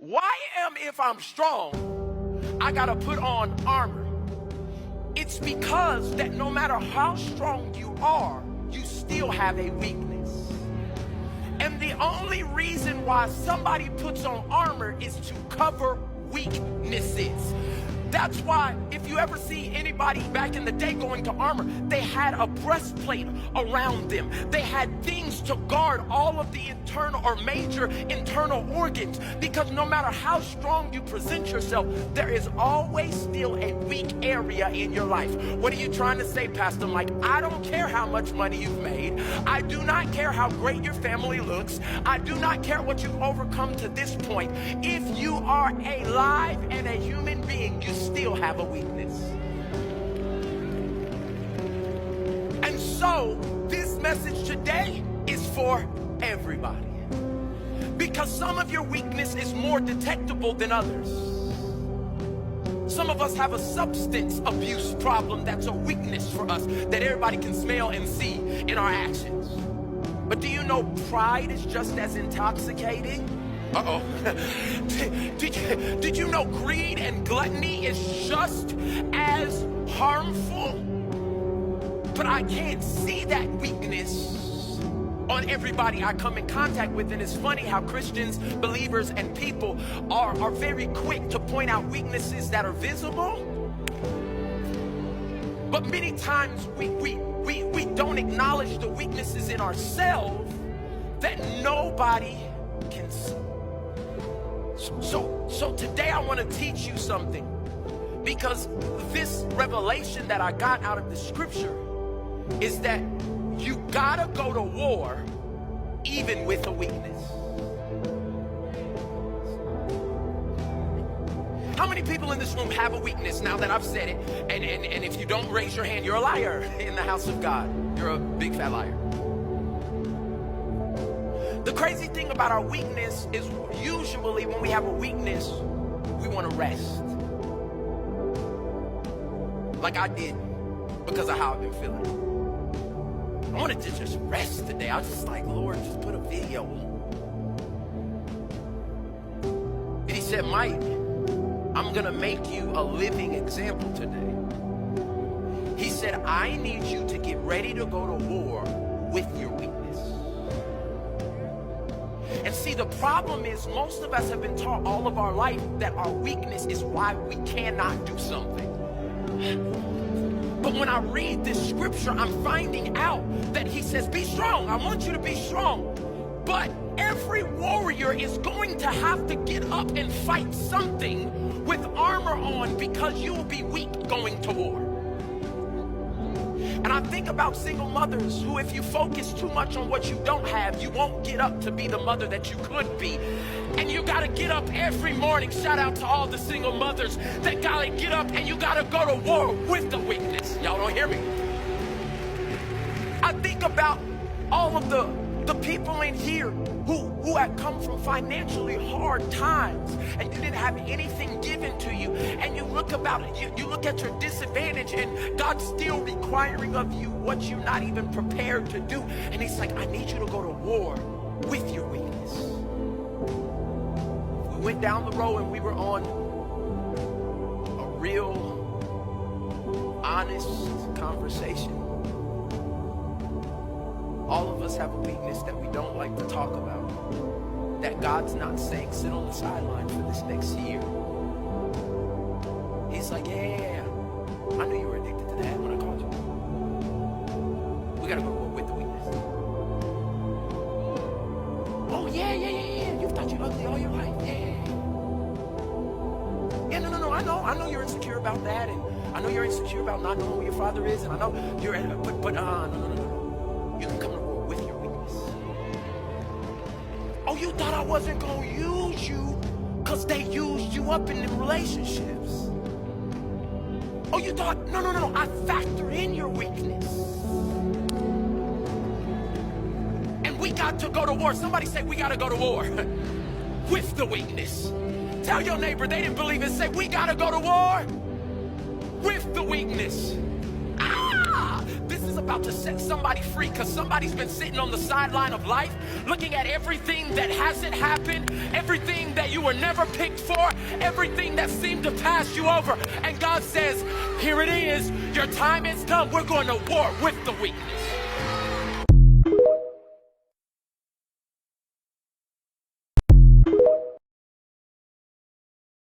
Why if I'm strong, I gotta put on armor? It's because that no matter how strong you are, you still have a weakness. And the only reason why somebody puts on armor is to cover weaknesses. That's why if you ever see anybody back in the day going to armor, they had a breastplate around them. They had things to guard all of the internal or major internal organs, because no matter how strong you present yourself, there is always still a weak area in your life. What are you trying to say, Pastor Mike? I don't care how much money you've made. I do not care how great your family looks. I do not care what you've overcome to this point. If you are alive and a human being, you still have a weakness. And so this message today is for everybody, because some of your weakness is more detectable than others. Some of us have a substance abuse problem that's a weakness for us that everybody can smell and see in our actions. But do you know pride is just as intoxicating? Uh-oh. Did you know greed and gluttony is just as harmful? But I can't see that weakness on everybody I come in contact with. And it's funny how Christians, believers, and people are very quick to point out weaknesses that are visible. But many times we don't acknowledge the weaknesses in ourselves that nobody can see. So today I want to teach you something, because this revelation that I got out of the scripture is that you gotta go to war even with a weakness. How many people in this room have a weakness now that I've said it? And if you don't raise your hand, you're a liar in the house of God. You're a big fat liar. The crazy thing about our weakness is usually when we have a weakness, we want to rest. Like I did, because of how I've been feeling. I wanted to just rest today. I was just like, Lord, just put a video on. And he said, Mike, I'm going to make you a living example today. He said, I need you to get ready to go to war with your weakness. And see, the problem is most of us have been taught all of our life that our weakness is why we cannot do something. But when I read this scripture, I'm finding out that he says, be strong. I want you to be strong. But every warrior is going to have to get up and fight something with armor on, because you will be weak going to war. And I think about single mothers who, if you focus too much on what you don't have, you won't get up to be the mother that you could be. And you gotta get up every morning. Shout out to all the single mothers that gotta get up, and you gotta go to war with the weakness. Y'all don't hear me? I think about all of the people in here who had come from financially hard times, and you didn't have anything given to you, and you look about it, you look at your disadvantage, and God's still requiring of you what you're not even prepared to do. And he's like, I need you to go to war with your weakness. We went down the road and we were on a real honest conversation. All of us have a weakness that we don't like to talk about, that God's not saying sit on the sideline for this next year. He's like, yeah, I knew you were addicted to that when I called you. We gotta go with the weakness. Oh yeah, you thought you were ugly all your life. Yeah, no, I know you're insecure about that, and I know you're insecure about not knowing who your father is, and I know you're, but no. You can come to war with your weakness. Oh, you thought I wasn't going to use you because they used you up in them relationships. Oh, you thought, no, I factor in your weakness. And we got to go to war. Somebody say we got to go to war with the weakness. Tell your neighbor they didn't believe it. Say we got to go to war with the weakness. This is about to set somebody free, because somebody's been sitting on the sideline of life looking at everything that hasn't happened, everything that you were never picked for, everything that seemed to pass you over. And God says, here it is, your time is done. We're going to war with the weakness.